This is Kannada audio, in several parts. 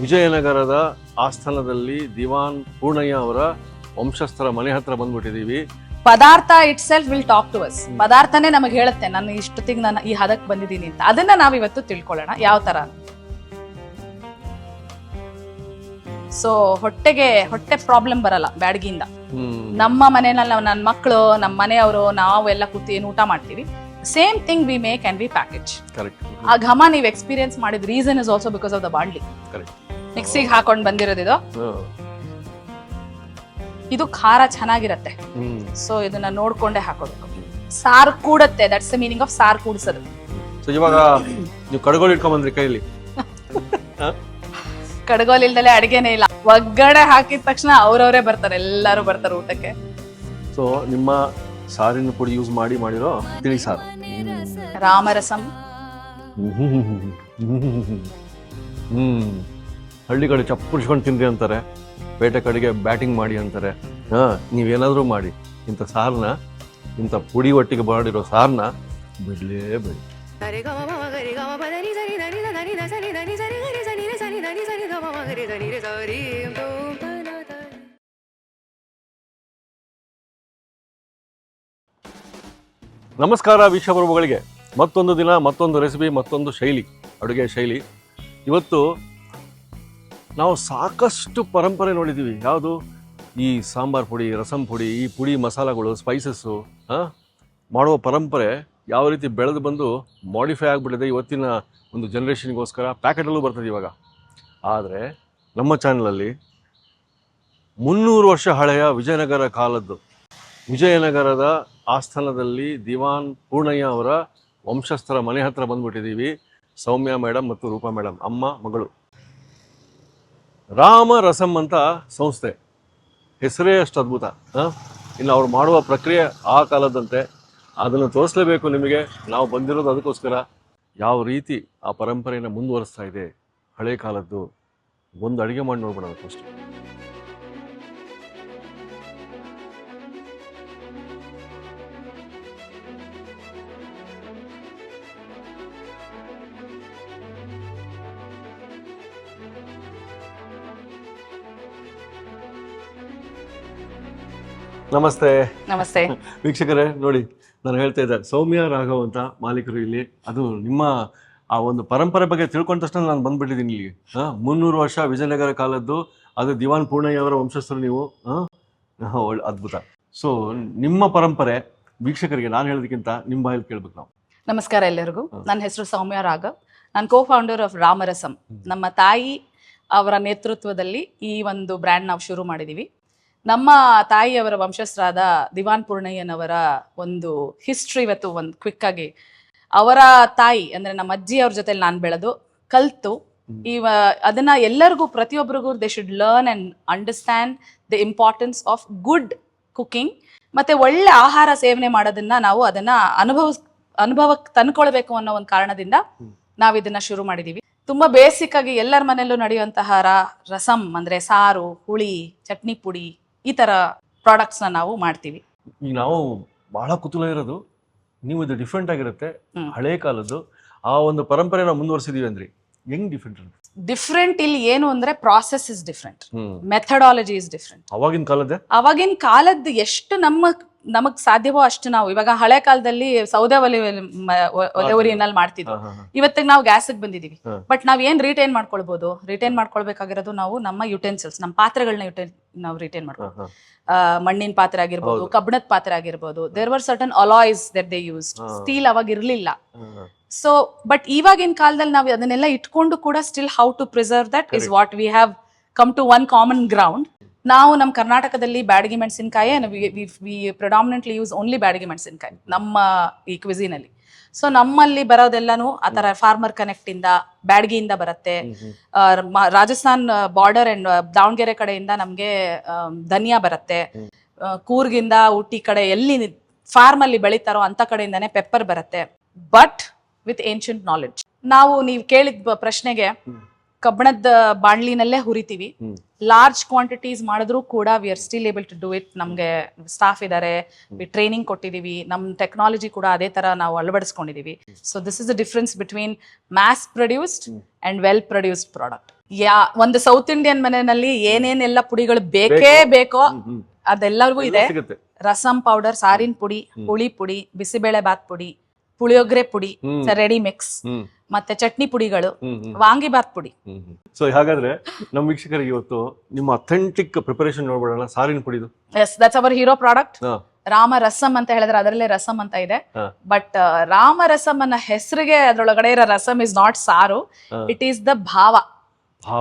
ವಿಜಯನಗರದ ಆಸ್ಥಾನದಲ್ಲಿ ದಿವಾನ್ ಪೂರ್ಣಯ್ಯ ಅವರ ವಂಶಸ್ಥರ ಮನೆ ಹತ್ರ ಬಂದ್ಬಿಟ್ಟಿದೀವಿ. ಪದಾರ್ಥ itself will talk to us. ಪದಾರ್ಥನೇ ನಮಗೆ ಹೇಳುತ್ತೆ ನಾನು ಇಷ್ಟೊತ್ತಿಗೆ ನಾನು ಈ ಹದಕ್ಕೆ ಬಂದಿದ್ದೀನಿ ಅಂತ. ಅದನ್ನ ನಾವಿವತ್ತು ತಿಳ್ಕೊಳ್ಳೋಣ ಯಾವ ತರ. ಸೊ ಹೊಟ್ಟೆ ಪ್ರಾಬ್ಲಮ್ ಬರಲ್ಲ ಬ್ಯಾಡಗಿಯಿಂದ. ನಮ್ಮ ಮನೆಯಲ್ಲಿ ನನ್ನ ಮಕ್ಕಳು, ನಮ್ಮ ಮನೆಯವರು, ನಾವು ಎಲ್ಲ ಕೂತಿ ಏನು ಊಟ ಮಾಡ್ತೀವಿ, same thing we make and we package. ಆ ಘಮ ನೀವು ಎಕ್ಸ್ಪೀರಿಯನ್ಸ್ ಮಾಡಿದ reason is also because of the ಬಾಂಡ್ಲಿ. ಮಿಕ್ಸಿಗೆ ಹಾಕೊಂಡ್ ಬಂದಿರೋದಿದು. ಇದು ಖಾರ ಚೆನ್ನಾಗಿರತ್ತೆ, ಸೊ ಇದನ್ನ ನೋಡ್ಕೊಂಡೆ ಹಾಕೋಬೇಕು. ಸಾರು ಕೂಡತ್ತೆ, ದಟ್ಸ್ ದ ಮೀನಿಂಗ್ ಆಫ್ ಸಾರು ಕೂಡಿಸೋದು. ಸೊ ಇವಾಗ ನೀವು ಕಡಗೋಲ್ ಇಟ್ಕೊಂಡ್ ಬಂದ್ರಿ ಕೈಲಿ. ಕಡಗೋಲ್ ಇಲ್ದಲೆ ಅಡಿಗೆನೇ ಇಲ್ಲ. ಒಗ್ಗಡೆ ಹಾಕಿದ ತಕ್ಷಣ ಅವ್ರವರೇ ಬರ್ತಾರೆ, ಎಲ್ಲರೂ ಬರ್ತಾರೆ ಊಟಕ್ಕೆ. ಸೊ ನಿಮ್ಮ ಸಾರಿನ ಪುಡಿ ಯೂಸ್ ಮಾಡಿರೋ ತಿಳಿ ಸಾರು, ರಾಮರಸಂ. ಹಳ್ಳಿ ಕಡೆ ಚಪ್ಪುರ್ಸ್ಕೊಂಡು ತಿಂದ್ರಿ ಅಂತಾರೆ, ಪೇಟೆ ಕಡೆಗೆ ಬ್ಯಾಟಿಂಗ್ ಮಾಡಿ ಅಂತಾರೆ. ನೀವೇನಾದ್ರೂ ಮಾಡಿ ಇಂಥ ಸಾರನ್ನ, ಇಂಥ ಪುಡಿ ಒಟ್ಟಿಗೆ ಮಾಡಿರೋ ಸಾರನ್ನ ಬಿಡ್ಲೇಬೇಡಿ. ನಮಸ್ಕಾರ ವೀಕ್ಷಕರುಗಳಿಗೆ. ಮತ್ತೊಂದು ದಿನ, ಮತ್ತೊಂದು ರೆಸಿಪಿ, ಮತ್ತೊಂದು ಶೈಲಿ, ಅಡುಗೆ ಶೈಲಿ. ಇವತ್ತು ನಾವು ಸಾಕಷ್ಟು ಪರಂಪರೆ ನೋಡಿದ್ದೀವಿ. ಯಾವುದು ಈ ಸಾಂಬಾರ್ ಪುಡಿ, ರಸಂ ಪುಡಿ, ಈ ಪುಡಿ ಮಸಾಲಗಳು, ಸ್ಪೈಸಸ್ಸು ಮಾಡುವ ಪರಂಪರೆ ಯಾವ ರೀತಿ ಬೆಳೆದು ಬಂದು ಮಾಡಿಫೈ ಆಗಿಬಿಟ್ಟಿದೆ ಇವತ್ತಿನ ಒಂದು ಜನ್ರೇಷನ್ಗೋಸ್ಕರ. ಪ್ಯಾಕೆಟಲ್ಲೂ ಬರ್ತದೆ ಇವಾಗ. ಆದರೆ ನಮ್ಮ ಚಾನಲಲ್ಲಿ 300 ವರ್ಷ ಹಳೆಯ ವಿಜಯನಗರ ಕಾಲದ್ದು, ವಿಜಯನಗರದ ಆಸ್ಥಾನದಲ್ಲಿ ದಿವಾನ್ ಪೂರ್ಣಯ್ಯ ಅವರ ವಂಶಸ್ಥರ ಮನೆ ಹತ್ರ ಬಂದ್ಬಿಟ್ಟಿದ್ದೀವಿ. ಸೌಮ್ಯ ಮೇಡಮ್ ಮತ್ತು ರೂಪಾ ಮೇಡಮ್, ಅಮ್ಮ ಮಗಳು. ರಾಮ ರಸಂ ಅಂತ ಸಂಸ್ಥೆ, ಹೆಸರೇ ಅಷ್ಟು ಅದ್ಭುತ. ಇನ್ನು ಅವ್ರು ಮಾಡುವ ಪ್ರಕ್ರಿಯೆ ಆ ಕಾಲದಂತೆ, ಅದನ್ನು ತೋರಿಸಲೇಬೇಕು ನಿಮಗೆ. ನಾವು ಬಂದಿರೋದು ಅದಕ್ಕೋಸ್ಕರ. ಯಾವ ರೀತಿ ಆ ಪರಂಪರೆಯನ್ನು ಮುಂದುವರಿಸ್ತಾ ಇದೆ ಹಳೆ ಕಾಲದ್ದು, ಒಂದು ಅಡುಗೆ ಮಾಡಿ ನೋಡ್ಬಿಡೋಣ ಫಸ್ಟ್. ನಮಸ್ತೆ. ನಮಸ್ತೆ ವೀಕ್ಷಕರೇ, ನೋಡಿ ನಾನು ಹೇಳ್ತಾ ಇದ್ದೆ, ಸೌಮ್ಯ ರಾಘವ್ ಅಂತ ಮಾಲೀಕರು ಇಲ್ಲಿ. ಅದು ನಿಮ್ಮ ಆ ಒಂದು ಪರಂಪರೆ ಬಗ್ಗೆ ತಿಳ್ಕೊಂಡ ತಕ್ಷಣ ನಾನು ಬಂದ್ಬಿಟ್ಟಿದ್ದೀನಿ ಇಲ್ಲಿ. 300 ವರ್ಷ ವಿಜಯನಗರ ಕಾಲದ್ದು, ಅದು ದಿವಾನ್ ಪೂರ್ಣಯ್ಯ ಅವರ ವಂಶಸ್ಥರು ನೀವು. ಅದ್ಭುತ. ಸೊ ನಿಮ್ಮ ಪರಂಪರೆ ವೀಕ್ಷಕರಿಗೆ ನಾನು ಹೇಳೋದಕ್ಕಿಂತ ನಿಮ್ಮ ಬಾಯಲ್ಲಿ ಕೇಳ್ಬೇಕು ನಾವು. ನಮಸ್ಕಾರ ಎಲ್ಲರಿಗೂ. ನನ್ನ ಹೆಸರು ಸೌಮ್ಯ ರಾಘವ್. ನಾನು ಕೋ-ಫೌಂಡರ್ ಆಫ್ ರಾಮರಸಂ. ನಮ್ಮ ತಾಯಿ ಅವರ ನೇತೃತ್ವದಲ್ಲಿ ಈ ಒಂದು ಬ್ರ್ಯಾಂಡ್ ನಾವು ಶುರು ಮಾಡಿದೀವಿ. ನಮ್ಮ ತಾಯಿಯವರ ವಂಶಸ್ಥರಾದ ದಿವಾನ್ ಪೂರ್ಣಯ್ಯನವರ ಒಂದು ಹಿಸ್ಟ್ರಿ ಇವತ್ತು ಒಂದು ಕ್ವಿಕ್ ಆಗಿ. ಅವರ ತಾಯಿ ಅಂದ್ರೆ ನಮ್ಮ ಅಜ್ಜಿ ಅವ್ರ ಜೊತೆ ನಾನು ಬೆಳೆದು ಕಲ್ತು ಅದನ್ನ ಎಲ್ಲರಿಗೂ, ಪ್ರತಿಯೊಬ್ಬರಿಗೂ they should learn and understand the importance of good cooking, ಮತ್ತೆ ಒಳ್ಳೆ ಆಹಾರ ಸೇವನೆ ಮಾಡೋದನ್ನ ನಾವು ಅದನ್ನ ಅನುಭವಕ್ಕೆ ತಂದ್ಕೊಳ್ಬೇಕು ಅನ್ನೋ ಒಂದು ಕಾರಣದಿಂದ ನಾವು ಇದನ್ನ ಶುರು ಮಾಡಿದೀವಿ. ತುಂಬಾ ಬೇಸಿಕ್ ಆಗಿ ಎಲ್ಲರ ಮನೆಯಲ್ಲೂ ನಡೆಯುವಂತಹ ರಸಂ ಅಂದ್ರೆ ಸಾರು, ಹುಳಿ, ಚಟ್ನಿ ಪುಡಿ, ಈ ತರ ಪ್ರಾಡಕ್ಟ್ಸ್ ನಾವು ಮಾಡ್ತೀವಿ. ಈಗ ನಾವು ಬಹಳ ಕುತೂಹಲ ಇರೋದು, ನೀವು ಇದು ಡಿಫ್ರೆಂಟ್ ಆಗಿರುತ್ತೆ, ಹಳೆ ಕಾಲದ್ದು ಆ ಒಂದು ಪರಂಪರೆ ನಾವು ಮುಂದುವರಿಸಿದೀವಿ ಅಂದ್ರಿ. ಹೆಂಗ್ ಡಿಫ್ರೆಂಟ್ ಇಲ್ಲಿ ಏನು ಅಂದ್ರೆ process is different, methodology is different. ಅವಾಗಿನ ಕಾಲದ್ದು ಎಷ್ಟು ನಮಗ್ ಸಾಧ್ಯವೋ ಅಷ್ಟು ನಾವು. ಇವಾಗ ಹಳೆ ಕಾಲದಲ್ಲಿ ಸೌದೆ ಒಲೆಯಲ್ಲಿ ಮಾಡ್ತಿದ್ವಿ, ಇವತ್ತಿಗೆ ನಾವು ಗ್ಯಾಸ್ಗೆ ಬಂದಿದೀವಿ. ಬಟ್ ನಾವ್ ಏನ್ ರಿಟೈನ್ ಮಾಡ್ಕೊಳ್ಬಹುದು? ರಿಟೈನ್ ಮಾಡ್ಕೊಳ್ಬೇಕಾಗಿರೋದು ನಾವು ನಮ್ಮ ಯುಟೆನ್ಸಿಲ್ಸ್, ನಮ್ಮ ಪಾತ್ರೆಗಳನ್ನ ನಾವು ರಿಟೈನ್ ಮಾಡ್ಬೋದು. ಮಣ್ಣಿನ ಪಾತ್ರೆ ಆಗಿರ್ಬೋದು, ಕಬ್ಬಿಣದ ಪಾತ್ರೆ ಆಗಿರ್ಬೋದು. There were certain alloys that they used. Steel ಅವಾಗ ಇರ್ಲಿಲ್ಲ. ಸೊ ಬಟ್ ಇವಾಗಿನ ಕಾಲದಲ್ಲಿ ನಾವು ಅದನ್ನೆಲ್ಲ ಇಟ್ಕೊಂಡು ಕೂಡ still how to preserve that is what we have come to one common ground. ನಾವು ನಮ್ಮ ಕರ್ನಾಟಕದಲ್ಲಿ ಬ್ಯಾಡಗಿ ಮೆಣಸಿನಕಾಯಿ, we predominantly use only Byadgi ಮೆಣಸಿನಕಾಯಿ ನಮ್ಮ ಈ ಕ್ವಿಸಿನ್ ಅಲ್ಲಿ. ಸೊ ನಮ್ಮಲ್ಲಿ ಬರೋದೆಲ್ಲಾನು ಆತರ ಫಾರ್ಮರ್ ಕನೆಕ್ಟ್ ಇಂದ, ಬ್ಯಾಡಗಿಯಿಂದ ಬರುತ್ತೆ. ರಾಜಸ್ಥಾನ್ ಬಾರ್ಡರ್ ಅಂಡ್ ದಾವಣಗೆರೆ ಕಡೆಯಿಂದ ನಮ್ಗೆ ಧನಿಯಾ ಬರುತ್ತೆ. ಕೂರ್ಗಿಂದ ಊಟಿ ಕಡೆ ಎಲ್ಲಿ ಫಾರ್ಮ್ ಅಲ್ಲಿ ಬೆಳಿತಾರೋ ಅಂತ ಕಡೆಯಿಂದಾನೆ ಪೆಪ್ಪರ್ ಬರುತ್ತೆ. But with ancient knowledge. ನೀವು ಕೇಳಿದ ಪ್ರಶ್ನೆಗೆ, ಕಬ್ಬಣದ ಬಾಣ್ಲಿನಲ್ಲೇ ಹುರಿತೀವಿ. ಲಾರ್ಜ್ ಕ್ವಾಂಟಿಟೀಸ್ ಮಾಡಿದ್ರು ಕೂಡ we are still able to do it. ನಮ್ಗೆ ಸ್ಟಾಫ್ ಇದಾರೆ, ಟ್ರೈನಿಂಗ್ ಕೊಟ್ಟಿದೀವಿ. ನಮ್ ಟೆಕ್ನಾಲಜಿ ಕೂಡ ಅದೇ ತರ ನಾವು ಅಳವಡಿಸ್ಕೊಂಡಿದೀವಿ. So this is the difference between mass produced and well produced product. ಒಂದು ಸೌತ್ ಇಂಡಿಯನ್ ಮನೆಯಲ್ಲಿ ಏನೇನೆಲ್ಲ ಪುಡಿಗಳು ಬೇಕೇ ಬೇಕೋ ಅದೆಲ್ಲವೂ ಇದೆ. ಸಿಗುತ್ತೆ. ರಸಂ ಪೌಡರ್, ಸಾರಿನ ಪುಡಿ, ಹುಳಿ ಪುಡಿ, ಬಿಸಿಬೇಳೆ ಬಾತ್ ಪುಡಿ, ಪುಳಿಯೋಗರೆ ಪುಡಿ, ರೆಡಿ ಮಿಕ್ಸ್, ಮತ್ತೆ ಚಟ್ನಿ ಪುಡಿಗಳು, ವಾಂಗಿ ಬಾತ್ ಪುಡಿ. ಸೊ ಹಾಗಾದ್ರೆ ನಮ್ಮ ವೀಕ್ಷಕರಿಗೆ ಇವತ್ತು ನಿಮ್ಮ ಅಥೆಂಟಿಕ್ ಪ್ರಿಪರೇಷನ್ ನೋಡ್ಬಿಡೋಣ. ಸಾರಿನ ಪುಡಿದು yes, that's our hero product. Rama Rasam ಅಂತ ಹೇಳಿದ್ರೆ ಅದರಲ್ಲೇ ರಸಂ ಅಂತ ಇದೆ. ಬಟ್ ರಾಮ ರಸಂ ಅನ್ನೋ ಹೆಸರಿಗೆ ಅದ್ರೊಳಗಡೆ ಇರೋ rasam is not saaru, it is the ಭಾವ.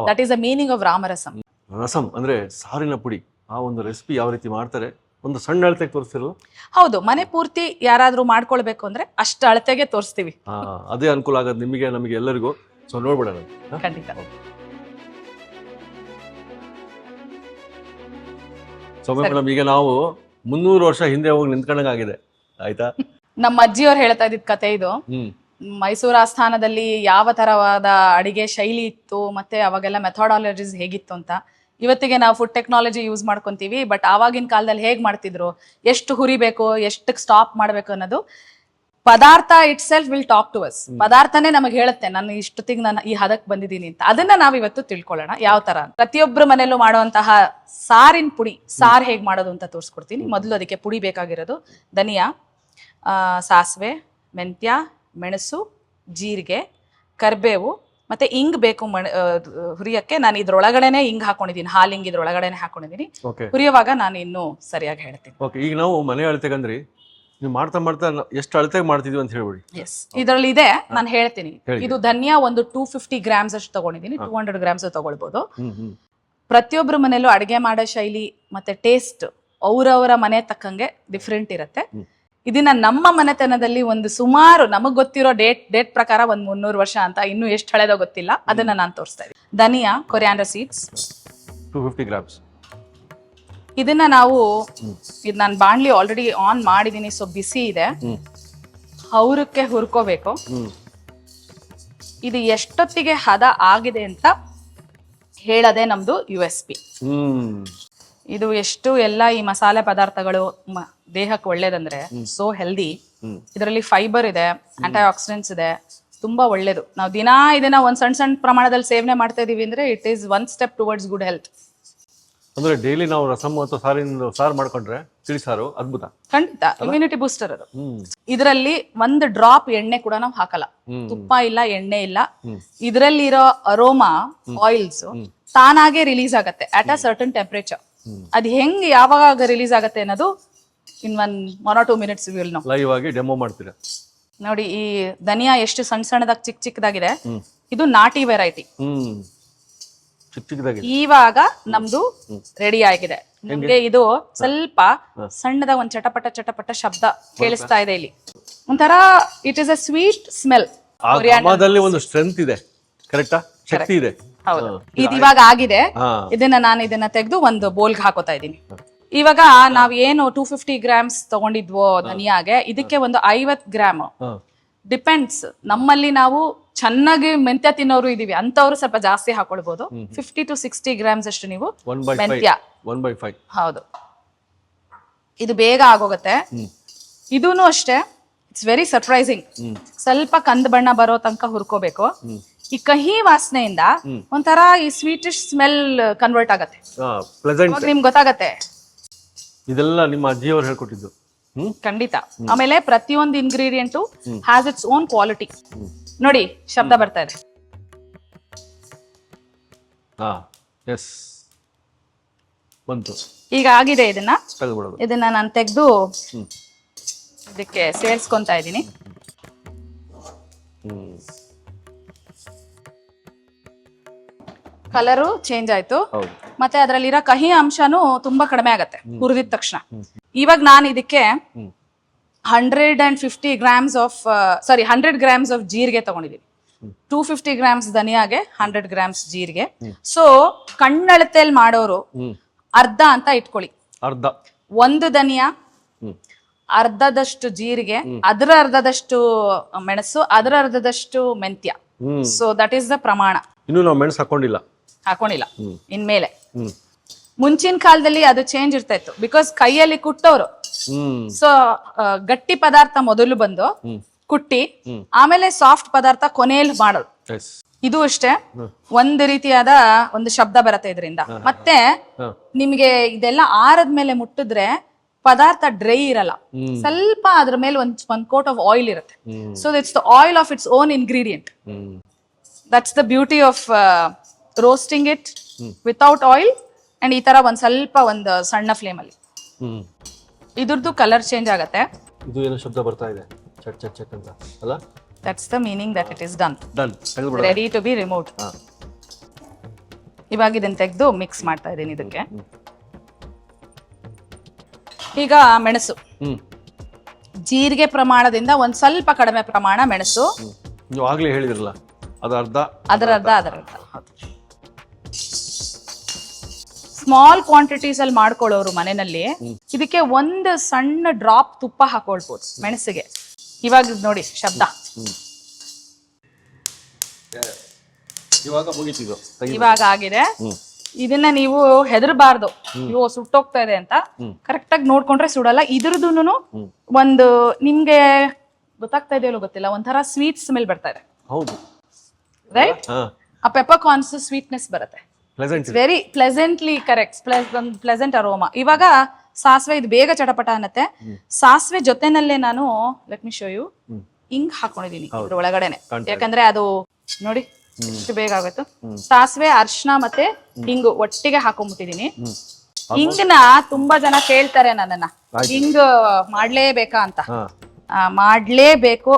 That is the meaning of Ramarasam. Rasam ಅಂದ್ರೆ ಸಾರಿನ ಪುಡಿ. ಆ ಒಂದು ರೆಸಿಪಿ ಯಾವ ರೀತಿ ಮಾಡ್ತಾರೆ ಒಂದು ಸಣ್ಣ ಅಳತೆಗೆ ತೋರಿಸ್ತಿರೋದು. ಹೌದು, ಮನೆ ಪೂರ್ತಿ ಯಾರಾದ್ರೂ ಮಾಡ್ಕೊಳ್ಬೇಕು ಅಂದ್ರೆ ಅಷ್ಟು ಅಳತೆಗೆ ತೋರಿಸ್ತೀವಿ. ಅದೇ ಅನುಕೂಲ ಆಗೋದು ನಿಮಗೆ, ನಮಗೆ ಎಲ್ಲರಿಗೂ. ಸೊ ನೋಡ್ಬಿಡೋಣ. ಖಂಡಿತ. ಸೊ ಮೇಡಮ್, ಈಗ ನಾವು 300 ವರ್ಷ ಹಿಂದೆ ಹೋಗಿ ನಿಂತ್ಕೊಂಡಂಗಾಗಿದೆ, ಆಯ್ತಾ? ನಮ್ಮ ಅಜ್ಜಿಯವ್ರು ಹೇಳ್ತಾ ಇದ್ದಿದ್ ಕತೆ ಇದು. ಮೈಸೂರು ಆಸ್ಥಾನದಲ್ಲಿ ಯಾವ ತರವಾದ ಅಡಿಗೆ ಶೈಲಿ ಇತ್ತು, ಮತ್ತೆ ಅವಾಗೆಲ್ಲ ಮೆಥಾಡಾಲಜೀಸ್ ಹೇಗಿತ್ತು ಅಂತ. ಇವತ್ತಿಗೆ ನಾವು ಫುಡ್ ಟೆಕ್ನಾಲಜಿ ಯೂಸ್ ಮಾಡ್ಕೊಂತೀವಿ, ಬಟ್ ಆವಾಗಿನ ಕಾಲದಲ್ಲಿ ಹೇಗ್ ಮಾಡ್ತಿದ್ರು, ಎಷ್ಟು ಹುರಿಬೇಕು, ಎಷ್ಟು ಸ್ಟಾಪ್ ಮಾಡ್ಬೇಕು ಅನ್ನೋದು ಪದಾರ್ಥ itself will talk to us. ಪದಾರ್ಥನೇ ನಮಗೆ ಹೇಳುತ್ತೆ ನಾನು ಇಷ್ಟೊತ್ತಿಗೆ ನಾನು ಈ ಹದಕ್ ಬಂದಿದ್ದೀನಿ ಅಂತ. ಅದನ್ನ ನಾವ್ ಇವತ್ತು ತಿಳ್ಕೊಳ್ಳೋಣ ಯಾವ ತರ. ಪ್ರತಿಯೊಬ್ಬರ ಮನೆಯಲ್ಲೂ ಮಾಡುವಂತಹ ಸಾರಿನ ಪುಡಿ, ಸಾರ್ ಹೇಗ್ ಮಾಡೋದು ಅಂತ ತೋರಿಸ್ಕೊಡ್ತೀನಿ. ಮೊದಲು ಅದಕ್ಕೆ ಪುಡಿ ಬೇಕಾಗಿರೋದು ಧನಿಯಾ, ಸಾಸಿವೆ, ಮೆಂತ್ಯ, ಮೆಣಸು, ಜೀರಿಗೆ, ಕರ್ಬೇವು, ಮತ್ತೆ ಇಂಗ್ ಬೇಕು ಹುರಿಯಕ್ಕೆ. ನಾನು ಇದ್ರೊಳಗಡೆನೆ ಇಂಗ್ ಹಾಕೊಂಡಿದ್ದೀನಿ, ಹಾಲು ಇಂಗ್ ಇದ್ರೊಳಗಡೆನೆ ಹಾಕೊಂಡಿದ್ದೀನಿ. ಹುರಿಯುವಾಗ ನಾನು ಇನ್ನೂ ಸರಿಯಾಗಿ ಹೇಳ್ತೀನಿ. ಈಗ ನಾವು ಮನೆ ಅಳತೆಗಂದ್ರಿ ನೀವು ಮಾಡ್ತಾ ಮಾಡ್ತಾ ಎಷ್ಟು ಅಳತೆಗೆ ಮಾಡ್ತಿದ್ವಿ ಅಂತ ಹೇಳ್ಬಿಡಿ. ಎಸ್, ಇದರಲ್ಲಿ ಇದೆ, ನಾನು ಹೇಳ್ತೀನಿ. ಇದು ಧನಿಯಾ ಒಂದು 250 ಗ್ರಾಮ್ಸ್ ಅಷ್ಟು ತಗೊಂಡಿದ್ದೀನಿ, 200 ಗ್ರಾಮ್ಸ್ ತಗೊಳ್ಬಹುದು. ಪ್ರತಿಯೊಬ್ಬರ ಮನೆಯಲ್ಲೂ ಅಡಿಗೆ ಮಾಡೋ ಶೈಲಿ ಮತ್ತೆ ಟೇಸ್ಟ್ ಅವರವರ ಮನೆ ತಕ್ಕಂಗೆ ಡಿಫ್ರೆಂಟ್ ಇರುತ್ತೆ. ಇದನ್ನ ನಮ್ಮ ಮನೆತನದಲ್ಲಿ ಒಂದು ಸುಮಾರು ನಮಗ್ ಗೊತ್ತಿರೋ ಡೇಟ್ ಪ್ರಕಾರ ಒಂದ್ 300 ವರ್ಷ ಅಂತ, ಇನ್ನು ಎಷ್ಟು ಹಳೆದೋ ಗೊತ್ತಿಲ್ಲ, ಅದನ್ನ ನಾನು ತೋರಿಸ್ತಾ ಇದ್ದೀನಿ. ಧನಿಯಾ, ಕೊರಿಯಾಂಡರ್ ಸೀಡ್ಸ್ 250 ಗ್ರಾಮ್ಸ್. ಇದನ್ನ ನಾವು ನಾನು ಬಾಣ್ಲಿ ಆಲ್ರೆಡಿ ಆನ್ ಮಾಡಿದೀನಿ, ಸೊ ಬಿಸಿ ಇದೆ. ಹೌರಕ್ಕೆ ಹುರ್ಕೋಬೇಕು. ಇದು ಎಷ್ಟೊತ್ತಿಗೆ ಹದ ಆಗಿದೆ ಅಂತ ಹೇಳದೆ ನಮ್ದು USP. ಇದು ಎಷ್ಟು ಎಲ್ಲ ಈ ಮಸಾಲೆ ಪದಾರ್ಥಗಳು ದೇಹಕ್ಕೆ ಒಳ್ಳೇದಂದ್ರೆ ಸೋ ಹೆಲ್ದಿ. ಇದರಲ್ಲಿ ಫೈಬರ್ ಇದೆ, ಆಂಟಿ ಆಕ್ಸಿಡೆಂಟ್ಸ್ ಇದೆ, ತುಂಬಾ ಒಳ್ಳೇದು. ನಾವು ದಿನಾ ಇದನ್ನ ಒಂದ್ ಸಣ್ಣ ಪ್ರಮಾಣದಲ್ಲಿ ಸೇವನೆ ಮಾಡ್ತಾ ಇದೀವಿ ಅಂದ್ರೆ it is one step towards good health. ಅಂದ್ರೆ ಡೈಲಿ ನಾವು ರಸಂ ಅಥವಾ ಸಾರು ಮಾಡ್ಕೊಂಡ್ರೆ ತಿಳಿಸಾರು ಅದ್ಭುತ. ಖಂಡಿತ ಇಮ್ಯುನಿಟಿ ಬೂಸ್ಟರ್ ಅದು. ಇದರಲ್ಲಿ ಒಂದು ಡ್ರಾಪ್ ಎಣ್ಣೆ ಕೂಡ ನಾವು ಹಾಕಲ್ಲ, ತುಪ್ಪ ಇಲ್ಲ, ಎಣ್ಣೆ ಇಲ್ಲ. ಇದರಲ್ಲಿರೋ ಅರೋಮಾ ಆಯಿಲ್ಸ್ ತಾನಾಗೆ ರಿಲೀಸ್ ಆಗತ್ತೆ ಅಟ್ ಅ ಸರ್ಟನ್ ಟೆಂಪರೇಚರ್. ಅದ್ ಹೆಂಗ್ ಯಾವಾಗ ರಿಲೀಸ್ ಆಗತ್ತೆ ಅನ್ನೋದು in 1 or 2 minutes will know. Live ಆಗಿ ಡೆಮೋ ಮಾಡ್ತೀರಾ ನೋಡಿ. ಈ ಧನಿಯಾ ಎಷ್ಟು ಸಣ್ಣದಾಗಿ ಚಿಕ್ಕದಾಗಿದೆ. ಇದು ನಾಟಿ ವೆರೈಟಿ. ಇವಾಗ ನಮ್ದು ರೆಡಿ ಆಗಿದೆ. ನಮ್ಗೆ ಇದು ಸ್ವಲ್ಪ ಸಣ್ಣದಾಗ ಒಂದ್ ಚಟಪಟ ಶಬ್ದ ಕೇಳಿಸ್ತಾ ಇದೆ ಇಲ್ಲಿ. ಒಂಥರ it is a sweet smell. ಒಂದು ಸ್ಟ್ರೆಂತ್ ಇದೆ, ಕರೆಕ್ಟಾ? ಶಕ್ತಿ ಇದೆ. ಹೌದು, ಇದು ಇವಾಗ ಆಗಿದೆ. ಇದನ್ನ ತೆಗೆದು ಒಂದು ಬೋಲ್ಗೆ ಹಾಕೋತಾ ಇದೀನಿ. ಇವಾಗ ನಾವ್ ಏನು 250 ಗ್ರಾಮ್ಸ್ ತಗೊಂಡಿದ್ವೋ ಧನಿಯಾಗೆ, ಇದಕ್ಕೆ ಒಂದು 50 ಗ್ರಾಮ್ ಡಿಪೆಂಡ್ಸ್. ನಮ್ಮಲ್ಲಿ ನಾವು ಚೆನ್ನಾಗಿ ಮೆಂತ್ಯ ತಿನ್ನೋರು ಇದೀವಿ, ಅಂತವ್ರು ಸ್ವಲ್ಪ ಜಾಸ್ತಿ ಹಾಕೊಳ್ಬಹುದು. 50 to 60 ಗ್ರಾಮ್ಸ್ ಅಷ್ಟು ನೀವು ಮೆಂತ್ಯ. 1/5. ಹೌದು, ಇದು ಬೇಗ ಆಗೋಗತ್ತೆ. ಇದೂನು ಅಷ್ಟೇ, ಇಟ್ಸ್ ವೆರಿ ಸರ್ಪ್ರೈಸಿಂಗ್. ಸ್ವಲ್ಪ ಕಂದು ಬಣ್ಣ ಬರೋ ತನಕ ಹುರ್ಕೋಬೇಕು. ಈ ಕಹಿ ವಾಸನೆಯಿಂದ ಒಂಥರ ಈ ಸ್ವೀಟಿಶ್ ಸ್ಮೆಲ್ ಕನ್ವರ್ಟ್ ಆಗತ್ತೆ. ನಿಮ್ಗೆ ಗೊತ್ತಾಗತ್ತೆ. ಇದೆಲ್ಲ ನಿಮ್ಮ ಅಜ್ಜಿಯವರು ಹೇಳ್ಕೊಟ್ಟಿದ್ದು. ಖಂಡಿತ. ಆಮೇಲೆ ಪ್ರತಿಯೊಂದು ingredient has its own quality. ನೋಡಿ, ಶಬ್ದ ಬರ್ತಾ ಇದೆ. ಈಗ ಆಗಿದೆ. ಇದನ್ನ ನಾನು ತೆಗೆದು ಇದಕ್ಕೆ ಸೇರಿಸ್ಕೊಂತಾ ಇದ್ದೀನಿ. ಕಲರು ಚೇಂಜ್ ಆಯ್ತು, ಮತ್ತೆ ಅದರಲ್ಲಿರೋ ಕಹಿ ಅಂಶನೂ ತುಂಬಾ ಕಡಿಮೆ ಆಗತ್ತೆ ಹುರಿದಿದ ತಕ್ಷಣ. ಇವಾಗ ನಾನು ಇದಕ್ಕೆ 100 ಗ್ರಾಮ್ಸ್ ಆಫ್ ಜೀರಿಗೆ ತಗೊಂಡಿದ್ದೀನಿ. 250 ಗ್ರಾಮ್ಸ್ ಧನಿಯಾಗೆ 100 ಗ್ರಾಮ್ಸ್ ಜೀರಿಗೆ. ಸೊ ಕಣ್ಣಳತೆಯಲ್ಲಿ ಮಾಡೋರು ಅರ್ಧ ಅಂತ ಇಟ್ಕೊಳ್ಳಿ. ಒಂದು ಧನಿಯಾ, ಅರ್ಧದಷ್ಟು ಜೀರಿಗೆ, ಅದರ ಅರ್ಧದಷ್ಟು ಮೆಣಸು, ಅದರ ಅರ್ಧದಷ್ಟು ಮೆಂತ್ಯ. ಸೊ ದಟ್ ಈಸ್ ದ ಪ್ರಮಾಣ. ಇನ್ನು ನಾವು ಮೆಣಸು ಹಾಕೊಂಡಿಲ್ಲ ಇನ್ಮೇಲೆ. ಮುಂಚಿನ ಕಾಲದಲ್ಲಿ ಅದು ಚೇಂಜ್ ಇರ್ತಾ ಇತ್ತು, ಬಿಕಾಸ್ ಕೈಯಲ್ಲಿ ಕುಟ್ಟೋರು. ಸೊ ಗಟ್ಟಿ ಪದಾರ್ಥ ಮೊದಲು ಬಂದು ಕುಟ್ಟಿ, ಆಮೇಲೆ ಸಾಫ್ಟ್ ಪದಾರ್ಥ ಕೊನೆಯಲ್ಲಿ ಮಾಡೋದು. ಇದು ಅಷ್ಟೇ ಒಂದು ರೀತಿಯಾದ ಒಂದು ಶಬ್ದ ಬರುತ್ತೆ ಇದರಿಂದ. ಮತ್ತೆ ನಿಮ್ಗೆ ಇದೆಲ್ಲ ಆರದ್ಮೇಲೆ ಮುಟ್ಟಿದ್ರೆ ಪದಾರ್ಥ ಡ್ರೈ ಇರಲ್ಲ, ಸ್ವಲ್ಪ ಅದ್ರ ಮೇಲೆ ಒಂದ್ ಕೋಟ್ ಆಫ್ ಆಯಿಲ್ ಇರುತ್ತೆ. So it's the oil of its own ingredient. That's the beauty of roasting it without oil. And ಈ ತರ ಒಂದ್ ಸ್ವಲ್ಪ ಒಂದು ಸಣ್ಣ ಫ್ಲೇಮ್ ಅಲ್ಲಿ ಇದ್ರದ್ದು ಕಲರ್ ಚೇಂಜ್ ಆಗತ್ತೆ. ಇದು ಏನೋ ಶಬ್ದ ಬರ್ತಾ ಇದೆ, ಚಟ್ ಚಟ್ ಚಟ್ ಅಂತ ಅಲ್ಲ? That's the meaning that it is done, done, ready to be removed. ಇವಾಗ ಇದನ್ನ ತೆಗೆದು ಮಿಕ್ಸ್ ಮಾಡ್ತಾ ಇದ್ದೀನಿ ಇದಕ್ಕೆ. ಈಗ ಮೆಣಸು, ಜೀರಿಗೆ ಪ್ರಮಾಣದಿಂದ ಒಂದ್ ಸ್ವಲ್ಪ ಕಡಿಮೆ ಪ್ರಮಾಣ ಮೆಣಸು. ನೀವು ಆಗ್ಲೇ ಹೇಳಿದ್ರಲ್ಲ, ಅದು ಅರ್ಧ ಅದರ ಸ್ಮಾಲ್ ಕ್ವಾಂಟಿಟೀಸ್ ಅಲ್ಲಿ ಮಾಡ್ಕೊಳ್ಳೋರು ಮನೆಯಲ್ಲಿ ಇದಕ್ಕೆ ಒಂದು ಸಣ್ಣ ಡ್ರಾಪ್ ತುಪ್ಪ ಹಾಕೊಳ್ಬೋದು ಮೆಣಸಿಗೆ. ಇವಾಗ ನೋಡಿ ಶಬ್ದ, ಇವಾಗ ಆಗಿದೆ. ಇದನ್ನ ನೀವು ಹೆದರ್ಬಾರ್ದು, ಅಯ್ಯೋ ಸುಟ್ಟೋಗ್ತಾ ಇದೆ ಅಂತ. ಕರೆಕ್ಟ್ ಆಗಿ ನೋಡ್ಕೊಂಡ್ರೆ ಸುಡಲ್ಲ. ಇದ್ರದೂನು ಒಂದು ನಿಮ್ಗೆ ಗೊತ್ತಾಗ್ತಾ ಇದೆಯೋ ಗೊತ್ತಿಲ್ಲ, ಒಂಥರ ಸ್ವೀಟ್ ಸ್ಮೆಲ್ ಬರ್ತಾ ಇದೆ. ಹೌದು, ರೈಟ್? ಆ ಪೆಪ್ಪರ್ ಕಾರ್ನ್ಸ್ ಸ್ವೀಟ್ನೆಸ್ ಬರುತ್ತೆ. Very pleasantly correct, pleasant aroma. ಇವಾಗ ಸಾಸಿವೆ, ಇದು ಬೇಗ ಚಟಪಟ ಅನ್ನತ್ತೆ. ಸಾಸಿವೆ ಜೊತೆನಲ್ಲೇ ನಾನು ಲೆಟ್ ಮಿ ಶೋ ಯು ಹಿಂಗ್ ಹಾಕೊಂಡಿದೀನಿ ಇದ್ರ ಒಳಗಡೆನೆ, ಯಾಕಂದ್ರೆ ಅದು ನೋಡಿ ಇಷ್ಟು ಬೇಗ ಆಗುತ್ತೆ. ಸಾಸಿವೆ, ಅರ್ಶಿನ ಮತ್ತೆ ಹಿಂಗು ಒಟ್ಟಿಗೆ ಹಾಕೊಂಡ್ಬಿಟ್ಟಿದೀನಿ. ಹಿಂಗ್ನ ತುಂಬಾ ಜನ ಕೇಳ್ತಾರೆ ನನ್ನನ್ನ, ಹಿಂಗ್ ಮಾಡ್ಲೇಬೇಕಾ ಅಂತ. ಮಾಡ್ಲೇಬೇಕು.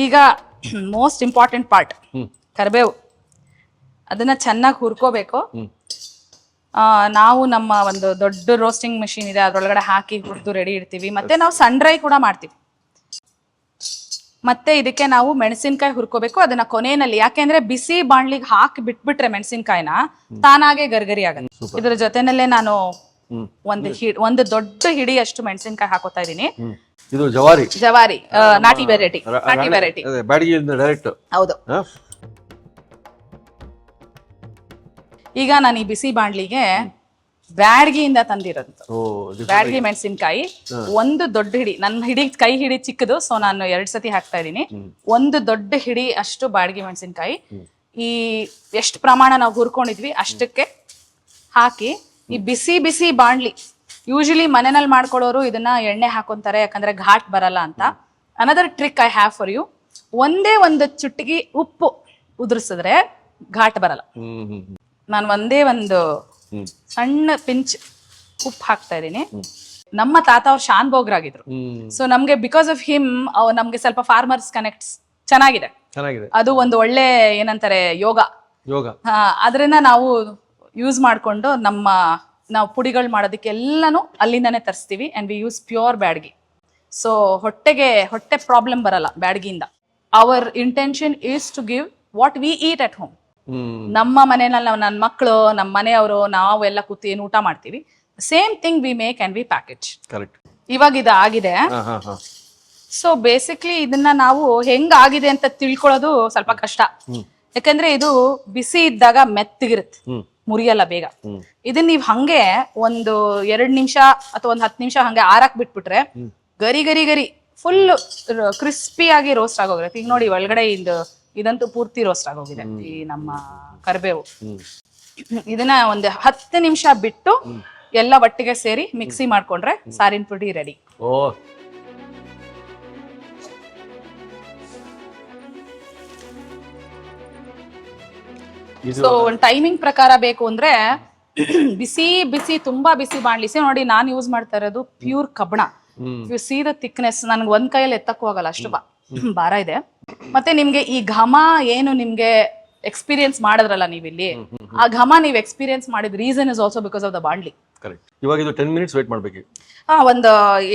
ಈಗ ಮೋಸ್ಟ್ ಇಂಪಾರ್ಟೆಂಟ್ ಪಾರ್ಟ್ ಕರಿಬೇವು. ಅದನ್ನ ಚೆನ್ನಾಗಿ ಹುರ್ಕೋಬೇಕು. ನಾವು ನಮ್ಮ ಒಂದು ದೊಡ್ಡ ರೋಸ್ಟಿಂಗ್ ಮೆಷಿನ್ ಇದೆ, ಅದ್ರೊಳಗಡೆ ಹಾಕಿ ಹುರಿದು ರೆಡಿ ಇಡ್ತೀವಿ. ಮತ್ತೆ ನಾವು ಸನ್ ಡ್ರೈ ಕೂಡ ಮಾಡ್ತೀವಿ. ಮತ್ತೆ ಇದಕ್ಕೆ ನಾವು ಮೆಣಸಿನ್ಕಾಯಿ ಹುರ್ಕೋಬೇಕು. ಅದನ್ನ ಕೊನೆಯಲ್ಲಿ, ಯಾಕೆಂದ್ರೆ ಬಿಸಿ ಬಾಣ್ಲಿಗೆ ಹಾಕಿ ಬಿಟ್ಬಿಟ್ರೆ ಮೆಣಸಿನ್ಕಾಯಿನ ತಾನಾಗೆ ಗರ್ಗರಿ ಆಗತ್ತೆ. ಇದ್ರ ಜೊತೆನಲ್ಲೇ ನಾನು ಒಂದು ದೊಡ್ಡ ಹಿಡಿ ಅಷ್ಟು ಮೆಣಸಿನ್ಕಾಯಿ ಹಾಕೋತಾ ಇದೀನಿ. ಇದು ಜವಾರಿ ನಾಟಿ ವೆರೈಟಿ. ಡೈರೆಕ್ಟ್. ಹೌದು. ಈಗ ನಾನು ಈ ಬಿಸಿ ಬಾಣ್ಲಿಗೆ ಬ್ಯಾಡ್ಗಿಯಿಂದ ತಂದಿರೋದು ಬ್ಯಾಡ್ಗಿ ಮೆಣಸಿನ್ಕಾಯಿ ಒಂದು ದೊಡ್ಡ ಹಿಡಿ. ನನ್ನ ಕೈ ಹಿಡಿ ಚಿಕ್ಕದು, ಸೊ ನಾನು 2 ಸತಿ ಹಾಕ್ತಾ ಇದ್ದೀನಿ. ಒಂದು ದೊಡ್ಡ ಹಿಡಿ ಅಷ್ಟು ಬ್ಯಾಡ್ಗಿ ಮೆಣಸಿನ್ಕಾಯಿ ಈ ಎಷ್ಟು ಪ್ರಮಾಣ ನಾವು ಹುರ್ಕೊಂಡಿದ್ವಿ ಅಷ್ಟಕ್ಕೆ ಹಾಕಿ ಈ ಬಿಸಿ ಬಿಸಿ ಬಾಣ್ಲಿ. ಯೂಶಲಿ ಮನೆಯಲ್ಲಿ ಮಾಡ್ಕೊಳ್ಳೋರು ಇದನ್ನ ಎಣ್ಣೆ ಹಾಕೊಂತಾರೆ, ಯಾಕಂದ್ರೆ ಘಾಟ್ ಬರಲ್ಲ ಅಂತ. Another trick I have for you. ಒಂದೇ ಒಂದು ಚುಟ್ಗಿ ಉಪ್ಪು ಉದುರಿಸಿದ್ರೆ ಘಾಟ್ ಬರಲ್ಲ. ನಾನು ಒಂದೇ ಒಂದು ಸಣ್ಣ ಪಿಂಚ್ ಉಪ್ಪು ಹಾಕ್ತಾ ಇದ್ದೀನಿ. ನಮ್ಮ ತಾತ ಅವ್ರು ಶಾನ್ಭೋಗ್ರಾಗಿದ್ರು. ಸೊ ನಮ್ಗೆ ಬಿಕಾಸ್ ಆಫ್ ಹಿಮ್ ನಮ್ಗೆ ಸ್ವಲ್ಪ ಫಾರ್ಮರ್ಸ್ ಕನೆಕ್ಟ್ಸ್ ಚೆನ್ನಾಗಿದೆ. ಅದು ಒಂದು ಒಳ್ಳೆ ಏನಂತಾರೆ ಯೋಗ. ಅದರಿಂದ ನಾವು ಯೂಸ್ ಮಾಡ್ಕೊಂಡು ನಾವು ಪುಡಿಗಳು ಮಾಡೋದಕ್ಕೆ ಎಲ್ಲಾನು ಅಲ್ಲಿಂದಾನೆ ತರಿಸ್ತೀವಿ. And we use pure Byadgi. So ಹೊಟ್ಟೆ ಪ್ರಾಬ್ಲಮ್ ಬರಲ್ಲ ಬ್ಯಾಡ್ಗಿಯಿಂದ. Our intention is to give what we eat at home. ನಮ್ಮ ಮನೆಯಲ್ಲಿ ನನ್ನ ಮಕ್ಕಳು, ನಮ್ಮ ಮನೆಯವರು, ನಾವು ಎಲ್ಲ ಕೂತು ಏನು ಊಟ ಮಾಡ್ತೀವಿ, same thing we make and we package. ಇವಾಗ ಇದು ಆಗಿದೆ. ಸೊ ಬೇಸಿಕ್ಲಿ ಇದನ್ನ ನಾವು ಹೆಂಗ್ ಆಗಿದೆ ಅಂತ ತಿಳ್ಕೊಳ್ಳೋದು ಸ್ವಲ್ಪ ಕಷ್ಟ. ಯಾಕಂದ್ರೆ ಇದು ಬಿಸಿ ಇದ್ದಾಗ ಮೆತ್ತಗಿರುತ್ತೆ, ಮುರಿಯಲ್ಲ ಬೇಗ. ಇದನ್ನ ನೀವ್ ಹಂಗೆ ಒಂದು 2 ನಿಮಿಷ ಅಥವಾ ಒಂದು 10 ನಿಮಿಷ ಹಂಗೆ ಆರಕ್ ಬಿಟ್ಬಿಟ್ರೆ ಗರಿ ಗರಿ ಗರಿ ಫುಲ್ ಕ್ರಿಸ್ಪಿ ಆಗಿ ರೋಸ್ಟ್ ಆಗೋಗಿರುತ್ತೆ. ಈಗ ನೋಡಿ ಒಳಗಡೆ ಇದಂತೂ ಪೂರ್ತಿ ರೋಸ್ಟ್ ಆಗೋಗಿದೆ ಈ ನಮ್ಮ ಕರಿಬೇವು. ಇದನ್ನ ಒಂದು 10 ನಿಮಿಷ ಬಿಟ್ಟು ಎಲ್ಲ ಒಟ್ಟಿಗೆ ಸೇರಿ ಮಿಕ್ಸಿ ಮಾಡ್ಕೊಂಡ್ರೆ ಸಾರಿನ ಪುಡಿ ರೆಡಿ. ಸೊ ಒಂದು ಟೈಮಿಂಗ್ ಪ್ರಕಾರ ಬೇಕು ಅಂದ್ರೆ ಬಿಸಿ ತುಂಬಾ ಬಿಸಿ ಬಾಣ್ಲಿಸಿ ನೋಡಿ. ನಾನು ಯೂಸ್ ಮಾಡ್ತಾ ಇರೋದು ಪ್ಯೂರ್ ಕಬ್ಬಣ. U C the thickness. ನನ್ಗೆ ಒಂದ್ ಕೈಯಲ್ಲಿ ಎತ್ತಕ್ಕೂ ಆಗಲ್ಲ, ಅಷ್ಟು ಭಾರ ಇದೆ. ಮತ್ತೆ ನಿಮ್ಗೆ ಈ ಘಮ ಏನು ನಿಮ್ಗೆ ಎಕ್ಸ್ಪೀರಿಯನ್ಸ್ ಮಾಡಿದ್ರಲ್ಲ ನೀವಿಲ್ಲಿ, ಆ ಘಮ ನೀವು ಎಕ್ಸ್ಪೀರಿಯನ್ಸ್ ಮಾಡಿದ reason is also because of the ಬಾಂಡ್ಲಿ. ಇವಾಗ ಇದು 10 ಮಿನಿಟ್ಸ್ ವೇಟ್ ಮಾಡ್ಬೇಕು. ಒಂದು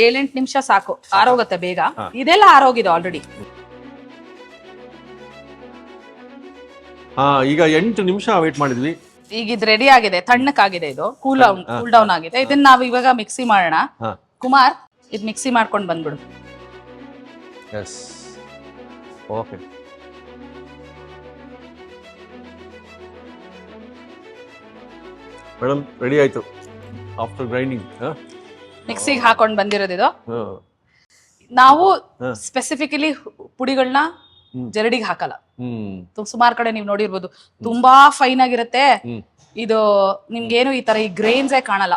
7-8 ನಿಮಿಷ ಸಾಕು, ಆರೋಗುತ್ತೆ ಬೇಗ. ಇದೆಲ್ಲ ಆರೋಗಿದೆ ಆಲ್ರೆಡಿ. ಈಗ 8 ನಿಮಿಷ ವೇಟ್ ಮಾಡಿದ್ವಿ. ಈಗ ಇದು ರೆಡಿ ಆಗಿದೆ, ತಣ್ಣಕ್ಕಾಗಿದೆ, ಇದು ಕೂಲ್ ಡೌನ್ ಆಗಿದೆ. ಇದನ್ನ ನಾವು ಇವಾಗ ಮಿಕ್ಸಿ ಮಾಡೋಣ. ಕುಮಾರ್, ಇದು ಮಿಕ್ಸಿ ಮಾಡ್ಕೊಂಡು ಬಂದ್ಬಿಡು. ಓಕೆ, ಮೇಡಮ್ ರೆಡಿ ಆಯ್ತು ಆಫ್ಟರ್ ಗ್ರೈಂಡಿಂಗ್. ಮಿಕ್ಸಿಗೆ ಹಾಕೊಂಡು ಬಂದಿರೋದು ಇದು. ನಾವು ಸ್ಪೆಸಿಫಿಕಲಿ ಪುಡಿಗಳನ್ನ ಜರಡಿಗೆ ಹಾಕಲ್ಲ. ಸುಮಾರು ಕಡೆ ನೀವು ನೋಡಿರ್ಬೋದು, ತುಂಬಾ ಫೈನ್ ಆಗಿರುತ್ತೆ ಇದು, ನಿಮ್ಗೇನು ಈ ತರ ಈ ಗ್ರೇನ್ಸೇ ಕಾಣಲ್ಲ.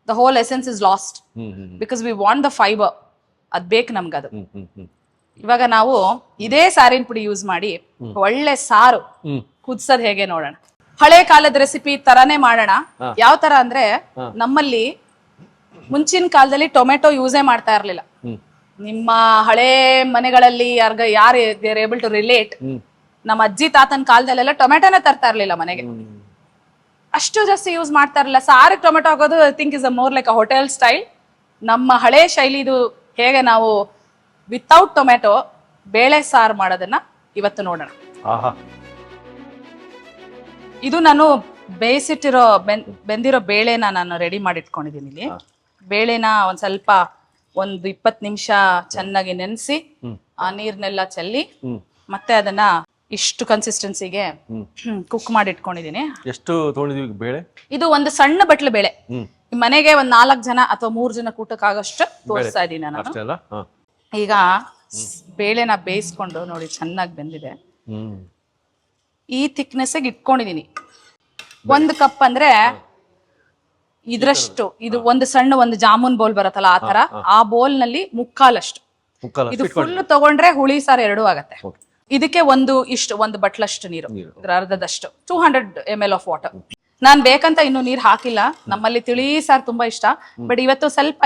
The whole essence is last because we want the fibre. ಅದ್ ಬೇಕು ನಮ್ಗದು. ಇವಾಗ ನಾವು ಇದೇ ಸಾರಿನ ಪುಡಿ ಯೂಸ್ ಮಾಡಿ ಒಳ್ಳೆ ಸಾರು ಕುದ್ಸದ್ ಹೇಗೆ ನೋಡೋಣ. ಹಳೆ ಕಾಲದ ರೆಸಿಪಿ ತರಾನೇ ಮಾಡೋಣ. ಯಾವ ತರ ಅಂದ್ರೆ, ನಮ್ಮಲ್ಲಿ ಮುಂಚಿನ ಕಾಲದಲ್ಲಿ ಟೊಮೆಟೊ ಯೂಸೇ ಮಾಡ್ತಾ ಇರ್ಲಿಲ್ಲ. ನಿಮ್ಮ ಹಳೆ ಮನೆಗಳಲ್ಲಿ ಯಾರು ದೇರ್ ಏಬಲ್ ಟು ರಿಲೇಟ್, ನಮ್ಮ ಅಜ್ಜಿ ತಾತನ ಕಾಲದಲ್ಲೆಲ್ಲ ಟೊಮೆಟೊನೇ ತರ್ತಾ ಇರ್ಲಿಲ್ಲ ಮನೆಗೆ. ಅಷ್ಟು ಜಾಸ್ತಿ ಯೂಸ್ ಮಾಡ್ತಾ ಇರಲಿಲ್ಲ. ಸಾರಿಗೆ ಟೊಮೆಟೊ ಹಾಕೋದು I think is a more like a hotel style. ನಮ್ಮ ಹಳೆ ಶೈಲಿದು ಹೇಗೆ ನಾವು ವಿತೌಟ್ ಟೊಮೆಟೊ ಬೇಳೆ ಸಾರು ಮಾಡೋದನ್ನ ಇವತ್ತು ನೋಡೋಣ. ಇದು ನಾನು ಬೇಯಿಸಿಟ್ಟಿರೋ ಬೆಂದಿರೋ ಬೇಳೆನ ನಾನು ರೆಡಿ ಮಾಡಿ ಇಟ್ಕೊಂಡಿದ್ದೀನಿ ಇಲ್ಲಿ. ಬೇಳೆನ ಒಂದ್ ಸ್ವಲ್ಪ 20 ನಿಮಿಷ ಚೆನ್ನಾಗಿ ನೆನೆಸಿ ಆ ನೀರ್ನೆಲ್ಲ ಚೆಲ್ಲಿ ಮತ್ತೆ ಅದನ್ನ ಇಷ್ಟು ಕನ್ಸಿಸ್ಟೆನ್ಸಿಗೆ ಕುಕ್ ಮಾಡಿ ಇಟ್ಕೊಂಡಿದೀನಿ. ಎಷ್ಟು ತಗೊಂಡಿದೀವಿ ಬೇಳೆ? ಇದು ಒಂದು ಸಣ್ಣ ಬಟ್ಲು ಬೇಳೆ. ಮನೆಗೆ ಒಂದ್ 4 ಜನ ಅಥವಾ 3 ಜನ ಕೂಟಕ್ಕಾಗಷ್ಟು ತೋರಿಸ್ತಾ ಇದ್ದೀನಿ ನಾನು. ಈಗ ಬೇಳೆನ ಬೇಯಿಸ್ಕೊಂಡು ನೋಡಿ ಚೆನ್ನಾಗಿ ಬೆಂದಿದೆ. ಈ ಥಿಕ್ನೆಸ್ ಇಟ್ಕೊಂಡಿದೀನಿ. 1 ಕಪ್ ಅಂದ್ರೆ ಇದ್ರಷ್ಟು, ಇದು ಒಂದು ಜಾಮೂನ್ ಬೌಲ್ ಬರತ್ತಲ್ಲ ಆ ತರ, ಆ ಬೌಲ್ ನಲ್ಲಿ ಮುಕ್ಕಾಲಷ್ಟು. ಇದು ಫುಲ್ ತಗೊಂಡ್ರೆ ಹುಳಿ ಸಾರು 2 ಆಗತ್ತೆ. ಇದಕ್ಕೆ ಒಂದು ಬಟ್ಲಷ್ಟು ನೀರು, ಇದ್ರ ಅರ್ಧದಷ್ಟು 200 ml ಆಫ್ ವಾಟರ್. ನಾನ್ ಬೇಕಂತ ಇನ್ನು ನೀರ್ ಹಾಕಿಲ್ಲ, ನಮ್ಮಲ್ಲಿ ತಿಳಿ ಸಾರು ತುಂಬಾ ಇಷ್ಟ. ಬಟ್ ಇವತ್ತು ಸ್ವಲ್ಪ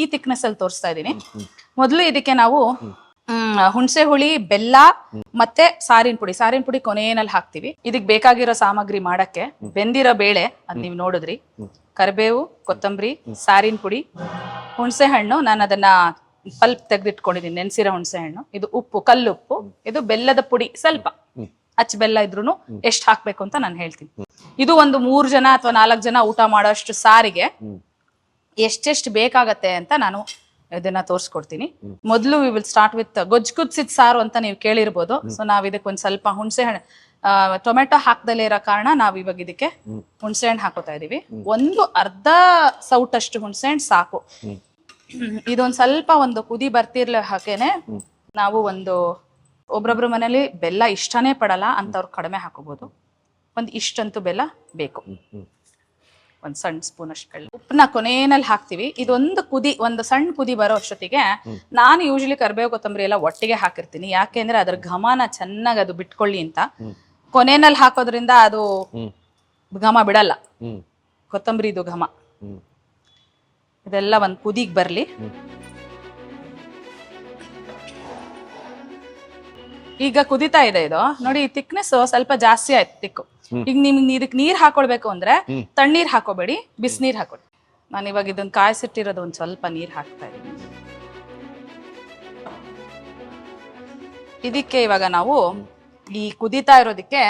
ಈ ಥಿಕ್ನೆಸ್ ಅಲ್ಲಿ ತೋರಿಸ್ತಾ ಇದೀನಿ. ಮೊದಲು ಇದಕ್ಕೆ ನಾವು ಹುಣಸೆ ಹುಳಿ, ಬೆಲ್ಲ ಮತ್ತೆ ಸಾರಿನ ಪುಡಿ ಕೊನೆಯಲ್ಲಿ ಹಾಕ್ತಿವಿ. ಇದಕ್ ಬೇಕಾಗಿರೋ ಸಾಮಗ್ರಿ ಮಾಡಕ್ಕೆ ಬೆಂದಿರೋ ಬೇಳೆ, ಅದ್ ನೀವ್ ನೋಡಿದ್ರಿ, ಕರಿಬೇವು, ಕೊತ್ತಂಬರಿ, ಸಾರಿನ ಪುಡಿ, ಹುಣಸೆ ಹಣ್ಣು, ನಾನು ಅದನ್ನ ಪಲ್ಪ್ ತೆಗೆದಿಟ್ಕೊಂಡಿದ್ದೀನಿ, ನೆನ್ಸಿರೋ ಹುಣಸೆ ಹಣ್ಣು, ಇದು ಉಪ್ಪು, ಕಲ್ಲುಪ್ಪು, ಇದು ಬೆಲ್ಲದ ಪುಡಿ ಸ್ವಲ್ಪ, ಅಚ್ಚ ಬೆಲ್ಲ ಇದ್ರೂ ಎಷ್ಟು ಹಾಕ್ಬೇಕು ಅಂತ ನಾನು ಹೇಳ್ತೀನಿ. ಇದು ಒಂದು 3 ಜನ ಅಥವಾ 4 ಜನ ಊಟ ಮಾಡೋಷ್ಟು ಸಾರಿಗೆ ಎಷ್ಟೆಷ್ಟು ಬೇಕಾಗತ್ತೆ ಅಂತ ನಾನು ಇದನ್ನ ತೋರಿಸ್ಕೊಡ್ತೀನಿ. ಮೊದಲು ವಿ ವಿಲ್ ಸ್ಟಾರ್ಟ್ ವಿತ್ ಗೊಜ್ಜು ಕುದಿಸಿದ ಸಾರು ಅಂತ ನೀವು ಕೇಳಿರ್ಬೋದು. ಸೊ ನಾವ್ ಇದಕ್ಕೆ ಒಂದ್ ಸ್ವಲ್ಪ ಹುಣಸೆ ಹಣ್ಣು, ಟೊಮೆಟೊ ಹಾಕ್ದಲೇ ಇರೋ ಕಾರಣ ನಾವ್ ಇವಾಗ ಇದಕ್ಕೆ ಹುಣಸೆ ಹಣ್ಣು ಹಾಕೋತಾ ಇದೀವಿ. ಅರ್ಧ ಸೌಟಷ್ಟು ಹುಣಸೆ ಹಣ್ಣು ಸಾಕು. ಇದೊಂದ್ ಸ್ವಲ್ಪ ಒಂದು ಕುದಿ ಬರ್ತಿರ್ಲ ಹಾಕೇನೆ ನಾವು ಒಬ್ರೊಬ್ರ ಮನೇಲಿ ಬೆಲ್ಲ ಇಷ್ಟನೇ ಪಡಲ್ಲ ಅಂತವ್ರು ಕಡಿಮೆ ಹಾಕೋಬಹುದು. ಇಷ್ಟಂತೂ ಬೆಲ್ಲ ಬೇಕು. ಒಂದ್ ಸಣ್ಣ ಸ್ಪೂನ್ ಅಷ್ಟು ಬೆಲ್ಲ. ಉಪ್ಪನ್ನ ಕೊನೆಯಲ್ಲಿ ಹಾಕ್ತಿವಿ. ಒಂದು ಸಣ್ಣ ಕುದಿ ಬರೋ ಅಷ್ಟೊತ್ತಿಗೆ ನಾನು ಯೂಶಲಿ ಕರಿಬೇವು, ಕೊತ್ತಂಬರಿ ಎಲ್ಲ ಒಟ್ಟಿಗೆ ಹಾಕಿರ್ತೀನಿ. ಯಾಕೆಂದ್ರೆ ಅದ್ರ ಘಮನ ಚೆನ್ನಾಗಿ ಅದು ಬಿಟ್ಕೊಳ್ಳಿ ಅಂತ. ಕೊನೆಯಲ್ಲಿ ಹಾಕೋದ್ರಿಂದ ಅದು ಘಮ ಬಿಡಲ್ಲ, ಕೊತ್ತಂಬರಿದು ಘಮ. ಇದೆಲ್ಲ ಒಂದ್ ಕುದಿಗ್ ಬರ್ಲಿ. ಈಗ ಕುದಿತಾ ಇದೆ ಇದು ನೋಡಿ. ಥಿಕ್ನೆಸ್ ಸ್ವಲ್ಪ ಜಾಸ್ತಿ ಆಯ್ತು ತಿಕ್ಕು. ಈಗ ನಿಮ್ಗೆ ಇದಕ್ ನೀರ್ ಹಾಕೊಳ್ಬೇಕು ಅಂದ್ರೆ ತಣ್ಣೀರ್ ಹಾಕೋಬೇಡಿ, ಬಿಸಿನೀರ್ ಹಾಕೊಳ್ಳಿ. ನಾನು ಇವಾಗ ಇದನ್ನ ಕಾಯಿಸಿಟ್ಟಿರೋದು ಒಂದ್ ಸ್ವಲ್ಪ ನೀರ್ ಹಾಕ್ತಾ ಇದ್ದೀನಿ. ಇದಕ್ಕೆ ಇವಾಗ ನಾವು ಈ ಕುದಿತಾ ಇರೋದಕ್ಕೆ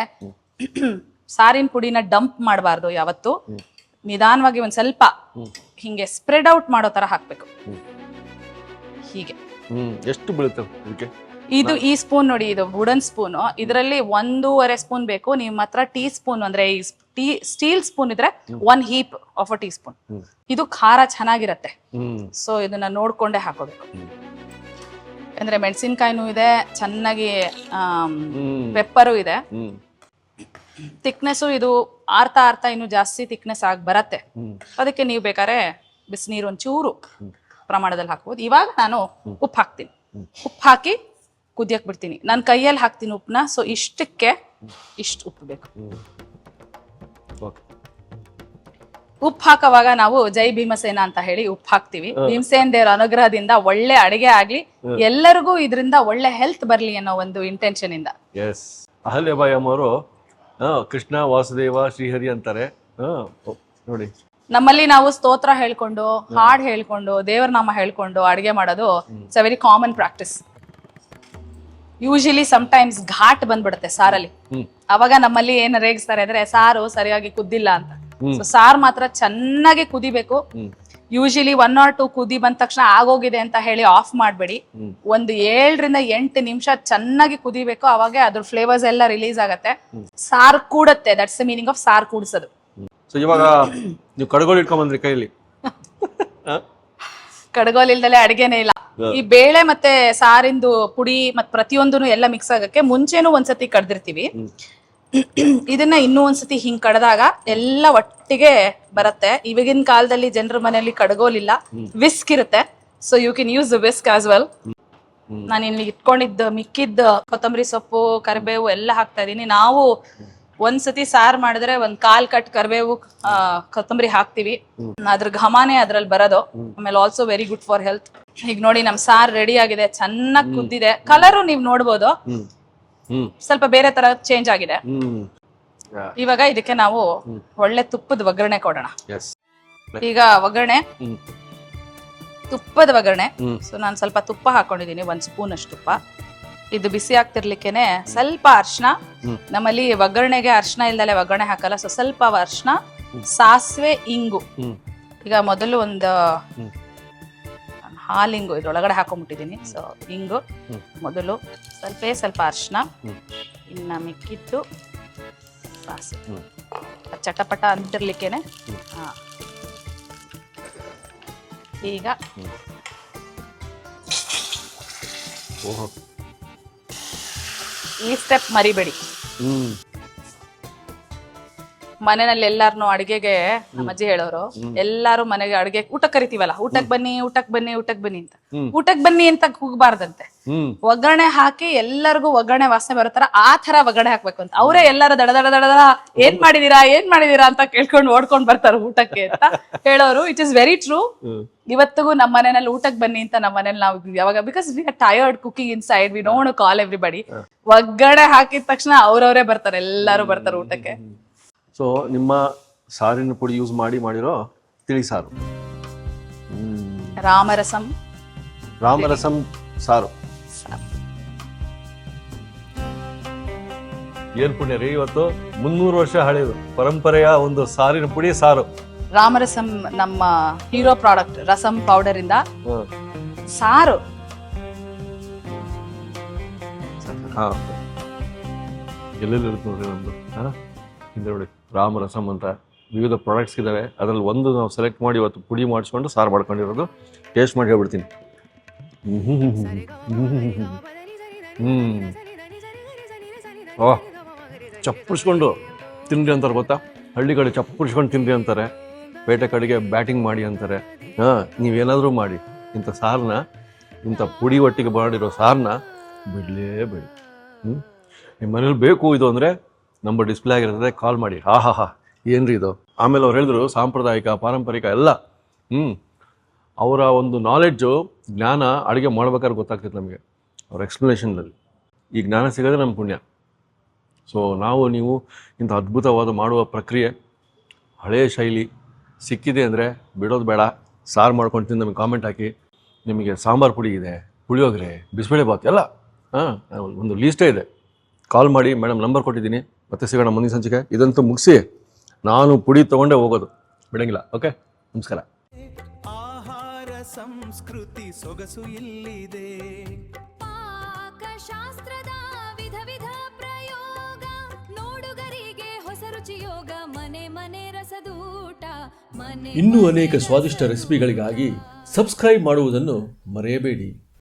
ಸಾರಿನ ಪುಡಿನ ಡಂಪ್ ಮಾಡಬಾರ್ದು ಯಾವತ್ತು. ನಿಧಾನವಾಗಿ ಒಂದ್ ಸ್ವಲ್ಪ ಹಿಂಗೆ ಸ್ಪ್ರೆಡ್ ಔಟ್ ಮಾಡೋ ತರ ಹಾಕ್ಬೇಕು. ಹೀಗೆ ಎಷ್ಟು ಬೀಳುತ್ತೆ ಇದು? ಈ ಸ್ಪೂನ್ ನೋಡಿ, ಇದು ವುಡನ್ ಸ್ಪೂನ್. ಇದರಲ್ಲಿ 1.5 ಸ್ಪೂನ್ ಬೇಕು. ನಿಮ್ಮ ಹತ್ರ ಟೀ ಸ್ಪೂನ್ ಅಂದ್ರೆ ಸ್ಟೀಲ್ ಸ್ಪೂನ್ ಇದ್ರೆ 1 heap of a tea spoon. ಇದು ಖಾರ ಚೆನ್ನಾಗಿರತ್ತೆ. ಸೊ ಇದನ್ನ ನೋಡ್ಕೊಂಡೆ ಹಾಕೋಬೇಕು. ಅಂದ್ರೆ ಮೆಣಸಿನ್ಕಾಯಿನೂ ಇದೆ, ಚೆನ್ನಾಗಿ ಪೆಪ್ಪರು ಇದೆ. ಥಿಕ್ನೆಸ್ ಇದು ಆರ್ತಾ ಇನ್ನು ಜಾಸ್ತಿ ಥಿಕ್ನೆಸ್ ಆಗಿ ಬರತ್ತೆ. ಅದಕ್ಕೆ ನೀವು ಬೇಕಾದ್ರೆ ಬಿಸಿನೀರು ಒಂಚೂರು ಪ್ರಮಾಣದಲ್ಲಿ ಹಾಕ್ಬೋದು. ಇವಾಗ ನಾನು ಉಪ್ಪು ಹಾಕ್ತೀನಿ. ಉಪ್ಪು ಹಾಕಿ ಕುದಿಯಕ್ ಬಿಡ್ತೀನಿ. ನಾನು ಕೈಯಲ್ಲಿ ಹಾಕ್ತೀನಿ ಉಪ್ಪನ್ನ. ಸೊ ಇಷ್ಟಕ್ಕೆ ಇಷ್ಟು ಉಪ್ಪು ಬೇಕು. ಉಪ್ಪು ಹಾಕುವಾಗ ನಾವು ಜೈ ಭೀಮಸೇನ ಅಂತ ಹೇಳಿ ಉಪ್ಪು ಹಾಕ್ತಿವಿ. ಭೀಮಸೇನ್ ದೇವರ ಅನುಗ್ರಹದಿಂದ ಒಳ್ಳೆ ಅಡಿಗೆ ಆಗ್ಲಿ, ಎಲ್ಲರಿಗೂ ಇದರಿಂದ ಒಳ್ಳೆ ಹೆಲ್ತ್ ಬರ್ಲಿ ಅನ್ನೋ ಒಂದು ಇಂಟೆನ್ಷನ್ ಇಂದ. ಅಹಲ್ಯಬಾಯಿ ಅಮ್ಮವರು ಕೃಷ್ಣ, ವಾಸುದೇವ, ಶ್ರೀಹರಿ ಅಂತಾರೆ ನೋಡಿ. ನಮ್ಮಲ್ಲಿ ನಾವು ಸ್ತೋತ್ರ ಹೇಳ್ಕೊಂಡು, ಹಾಡ್ ಹೇಳ್ಕೊಂಡು, ದೇವರ ನಾಮ ಹೇಳ್ಕೊಂಡು ಅಡಿಗೆ ಮಾಡೋದು it's a very common practice. Usually sometimes ghat ಬಂದ್ಬಿಡುತ್ತೆ ಸಾರಲ್ಲಿ. ಅವಾಗ ನಮ್ಮಲ್ಲಿ ಏನ್ ರೇಗಿಸ್ತಾರೆ ಅಂದ್ರೆ ಸಾರು ಸರಿಯಾಗಿ ಕುದ್ದಿಲ್ಲ ಅಂತ. ಸೊ ಸಾರು ಮಾತ್ರ ಚೆನ್ನಾಗಿ ಕುದಿಬೇಕು. ಯೂಶಲಿ 1 or 2 ಕುದಿ ಬಂದ ತಕ್ಷಣ ಆಗೋಗಿದೆ ಅಂತ ಹೇಳಿ ಆಫ್ ಮಾಡ್ಬೇಡಿ. ಒಂದು 7 ರಿಂದ 8 ನಿಮಿಷ ಚೆನ್ನಾಗಿ ಕುದಿಬೇಕು. ಅವಾಗ ಅದ್ರ ಫ್ಲೇವರ್ಸ್ ಎಲ್ಲ ರಿಲೀಸ್ ಆಗತ್ತೆ, ಸಾರು ಕೂಡತ್ತೆ. ದಟ್ಸ್ ದ ಮೀನಿಂಗ್ ಆಫ್ ಸಾರು ಕೂಡಿಸೋದು. ಸೊ ಇವಾಗ ನೀವು ಕಡಗೋಳು ಇಟ್ಕೊಂಡ್ ಬಂದ್ರಿ ಕೈಯಲ್ಲಿ. ಕಡಗೋಲ್ ಇಲ್ದಲೆ ಅಡಿಗೆನೇ ಇಲ್ಲ. ಈ ಬೇಳೆ ಮತ್ತೆ ಸಾರಿಂದು ಪುಡಿ ಮತ್ ಪ್ರತಿಯೊಂದನು ಎಲ್ಲ ಮಿಕ್ಸ್ ಆಗಕ್ಕೆ ಮುಂಚೆನೂ ಒಂದ್ಸತಿ ಕಡ್ದಿರ್ತೀವಿ. ಇದನ್ನ ಇನ್ನೂ ಒಂದ್ಸತಿ ಹಿಂಗ್ ಕಡ್ದಾಗ ಎಲ್ಲ ಒಟ್ಟಿಗೆ ಬರತ್ತೆ. ಇವಾಗಿನ ಕಾಲದಲ್ಲಿ ಜನರ ಮನೆಯಲ್ಲಿ ಕಡಗೋಲಿಲ್ಲ, ವಿಸ್ಕ್ ಇರುತ್ತೆ. So you can use the whisk as well. ನಾನು ಇಲ್ಲಿ ಇಟ್ಕೊಂಡಿದ್ದ ಮಿಕ್ಕಿದ್ದ ಕೊತ್ತಂಬರಿ ಸೊಪ್ಪು ಕರಿಬೇವು ಎಲ್ಲ ಹಾಕ್ತಾ ಇದೀನಿ. ನಾವು ಒಂದ್ಸತಿ ಸಾರು ಮಾಡಿದ್ರೆ ಒಂದ್ 1/4 ಕಟ್ ಕರಿಬೇವು ಕೊತ್ತಂಬರಿ ಹಾಕ್ತಿವಿ. ಅದ್ರ ಘಮಾನೇ ಅದ್ರಲ್ಲಿ ಬರೋದು. ಆಮೇಲೆ also very good for health. ಈಗ ನೋಡಿ ನಮ್ ಸಾರ್ ರೆಡಿ ಆಗಿದೆ, ಚೆನ್ನಾಗಿ ಕುದ್ದಿದೆ. ಕಲರು ನೀವ್ ನೋಡ್ಬೋದು ಸ್ವಲ್ಪ ಬೇರೆ ತರ ಚೇಂಜ್ ಆಗಿದೆ. ಇವಾಗ ಇದಕ್ಕೆ ನಾವು ಒಳ್ಳೆ ತುಪ್ಪದ ಒಗ್ಗರಣೆ ಕೊಡೋಣ. ಈಗ ಒಗ್ಗರಣೆ, ತುಪ್ಪದ ಒಗ್ಗರಣೆ. ಸೊ ನಾನು ಸ್ವಲ್ಪ ತುಪ್ಪ ಹಾಕೊಂಡಿದೀನಿ, 1 ಸ್ಪೂನ್ ಅಷ್ಟು ತುಪ್ಪ. ಇದು ಬಿಸಿ ಆಗ್ತಿರ್ಲಿಕ್ಕೇನೆ ಸ್ವಲ್ಪ ಅರ್ಶನ. ನಮ್ಮಲ್ಲಿ ಒಗ್ಗರಣೆಗೆ ಅರ್ಶನ ಇಲ್ದಲೆ ಒಗ್ಗರಣೆ ಹಾಕಲ್ಲ. ಸೊ ಸ್ವಲ್ಪ ಅರ್ಶನ, ಸಾಸಿವೆ, ಇಂಗು. ಈಗ ಮೊದಲು ಒಂದು ಹಾಲಿಂಗು ಇದ್ರೊಳಗಡೆ ಹಾಕೊಂಡ್ಬಿಟ್ಟಿದೀನಿ. ಸೊ ಇಂಗು ಮೊದಲು, ಸ್ವಲ್ಪ ಅರ್ಶನ, ಇನ್ನ ಮಿಕ್ಕಿತ್ತು ಸಾಸಿವೆ. ಚಟಪಟ ಅಂತಿರ್ಲಿಕ್ಕೇನೆ. ಈಗ ಈ ಸ್ಟೆಪ್ ಮರಿಬೇಡಿ. ಮನೆಯಲ್ಲಿ ಎಲ್ಲಾರ್ನು ಅಡಿಗೆಗೆ ನಮ್ಮ ಅಜ್ಜಿ ಹೇಳೋರು, ಎಲ್ಲಾರು ಮನೆಗೆ ಅಡಿಗೆ ಊಟಕ್ಕೆ ಕರಿತೀವಲ್ಲ, ಊಟಕ್ ಬನ್ನಿ ಊಟಕ್ ಬನ್ನಿ ಊಟಕ್ ಬನ್ನಿ ಅಂತ. ಊಟಕ್ ಬನ್ನಿ ಅಂತ ಕೂಗಬಾರ್ದಂತೆ. ಒಗ್ಗರಣೆ ಹಾಕಿ ಎಲ್ಲರಿಗೂ ಒಗ್ಗರಣೆ ವಾಸನೆ ಬರುತ್ತಾರ ಆ ತರ ಒಗ್ಗರಣೆ ಹಾಕ್ಬೇಕು ಅಂತ. ಅವರೇ ಎಲ್ಲಾರು ದಡ ದಡ ದಡ ಏನ್ ಮಾಡಿದೀರಾ ಅಂತ ಕೇಳ್ಕೊಂಡು ಓಡ್ಕೊಂಡ್ ಬರ್ತಾರ ಊಟಕ್ಕೆ ಅಂತ ಹೇಳೋರು. It is very true. ಇವತ್ತಿಗೂ ನಮ್ಮ ಮನೆಯಲ್ಲಿ ಊಟಕ್ಕೆ ಬನ್ನಿ ಅಂತ ನಮ್ಮ ಮನೇಲಿ ನಾವು ಯಾವಾಗ, because we are tired cooking in side, we don't call everybody. ಒಗ್ಗರಣೆ ಹಾಕಿದ ತಕ್ಷಣ ಅವ್ರವರೇ ಬರ್ತಾರೆ, ಎಲ್ಲಾರು ಬರ್ತಾರೆ ಊಟಕ್ಕೆ. ಸೊ ನಿಮ್ಮ ಸಾರಿನ ಪುಡಿ ಯೂಸ್ ಮಾಡಿರೋ ತಿಳಿ ಸಾರು, ರಾಮರಸಂ ಸಾರು. ಏನ್ ಪುಣ್ಯ ರೀ, ಇವತ್ತು 300 ವರ್ಷ ಹಳೆಯದು ಪರಂಪರೆಯ ಒಂದು ಸಾರಿನ ಪುಡಿ ಸಾರು. ರಾಮರಸಂ ನಮ್ಮ ಹೀರೋ ಪ್ರಾಡಕ್ಟ್, ರಸಂ ಪೌಡರ್ ಇಂದ ಸಾರು. ಎಲ್ಲೆಲ್ಲಿ ಇರುತ್ತೆ ನೋಡ್ರಿ ನಮ್ದು. ಹಿಂದೆ ನೋಡಿ ರಾಮರಸಂ ಅಂತ ವಿವಿಧ ಪ್ರಾಡಕ್ಟ್ಸ್ ಇದಾವೆ. ಅದ್ರಲ್ಲಿ ಒಂದು ನಾವು ಸೆಲೆಕ್ಟ್ ಮಾಡಿ ಇವತ್ತು ಪುಡಿ ಮಾಡಿಸ್ಕೊಂಡು ಸಾರು ಮಾಡ್ಕೊಂಡಿರೋದು. ಟೇಸ್ಟ್ ಮಾಡಿ ಹೇಳ್ಬಿಡ್ತೀನಿ. ಚಪ್ಪರಿಸ್ಕೊಂಡು ತಿನ್ರಿ ಅಂತಾರೆ ಗೊತ್ತಾ. ಹಳ್ಳಿ ಕಡೆ ಚಪ್ಪರಿಸ್ಕೊಂಡು ತಿನ್ರಿ ಅಂತಾರೆ, ಪೇಟೆ ಕಡೆಗೆ ಬ್ಯಾಟಿಂಗ್ ಮಾಡಿ ಅಂತಾರೆ. ನೀವೇನಾದರೂ ಮಾಡಿ ಇಂಥ ಸಾರನ್ನ, ಇಂಥ ಪುಡಿ ಒಟ್ಟಿಗೆ ಮಾಡಿರೋ ಸಾರನ್ನ ಬಿಡಲೇಬೇಡಿ. ನಿಮ್ಮ ಮನೇಲಿ ಬೇಕು ಇದು ಅಂದರೆ ನಂಬರ್ ಡಿಸ್ಪ್ಲೇ ಆಗಿರ್ತದೆ, ಕಾಲ್ ಮಾಡಿ. ಹಾ ಏನ್ರಿ ಇದು. ಆಮೇಲೆ ಅವ್ರು ಹೇಳಿದ್ರು ಸಾಂಪ್ರದಾಯಿಕ ಪಾರಂಪರಿಕ ಎಲ್ಲ. ಅವರ ಒಂದು ನಾಲೆಡ್ಜು, ಜ್ಞಾನ ಅಡುಗೆ ಮಾಡ್ಬೇಕಾದ್ರೆ ಗೊತ್ತಾಗ್ತೈತೆ ನಮಗೆ ಅವ್ರ ಎಕ್ಸ್ಪ್ಲನೇಷನ್ನಲ್ಲಿ. ಈ ಜ್ಞಾನ ಸಿಗೋದೇ ನಮ್ಮ ಪುಣ್ಯ. ಸೊ ನೀವು ಇಂಥ ಅದ್ಭುತವಾದ ಮಾಡುವ ಪ್ರಕ್ರಿಯೆ, ಹಳೆಯ ಶೈಲಿ ಸಿಕ್ಕಿದೆ ಅಂದರೆ ಬಿಡೋದು ಬೇಡ. ಸಾರು ಮಾಡ್ಕೊಂಡು ತಿಂದು ನಮಗೆ ಕಾಮೆಂಟ್ ಹಾಕಿ. ನಿಮಗೆ ಸಾಂಬಾರು ಪುಡಿ ಇದೆ, ಪುಳಿಯೋಗರೆ, ಬಿಸಿಬೇಳೆ ಬಾತ್ ಎಲ್ಲ ಒಂದು ಲೀಸ್ಟೇ ಇದೆ. ಕಾಲ್ ಮಾಡಿ, ಮೇಡಮ್ ನಂಬರ್ ಕೊಟ್ಟಿದ್ದೀನಿ. ಮತ್ತೆ ಸಿಗೋಣ ಮುಂದಿನ ಸಂಚಿಕೆ. ಇದಂತೂ ಮುಗಿಸಿ ನಾನು ಪುಡಿ ತೊಗೊಂಡೇ ಹೋಗೋದು, ಬಿಡಂಗಿಲ್ಲ. ಓಕೆ, ನಮಸ್ಕಾರ. ಆಹಾರ ಸಂಸ್ಕೃತಿ ಸೊಗಸು ಇಲ್ಲಿದೆ. ಪಾಕಶಾಸ್ತ್ರದ ವಿಧ ವಿಧ ಪ್ರಯೋಗ, ನೋಡುಗರಿಗೆ ಹೊಸ ರುಚಿಯೋಗ, ಮನೆ ಮನೆ ರಸದೂಟ, ಮನೆ. ಇನ್ನೂ ಅನೇಕ ಸ್ವಾದಿಷ್ಟ ರೆಸಿಪಿಗಳಿಗಾಗಿ ಸಬ್ಸ್ಕ್ರೈಬ್ ಮಾಡುವುದನ್ನು ಮರೆಯಬೇಡಿ.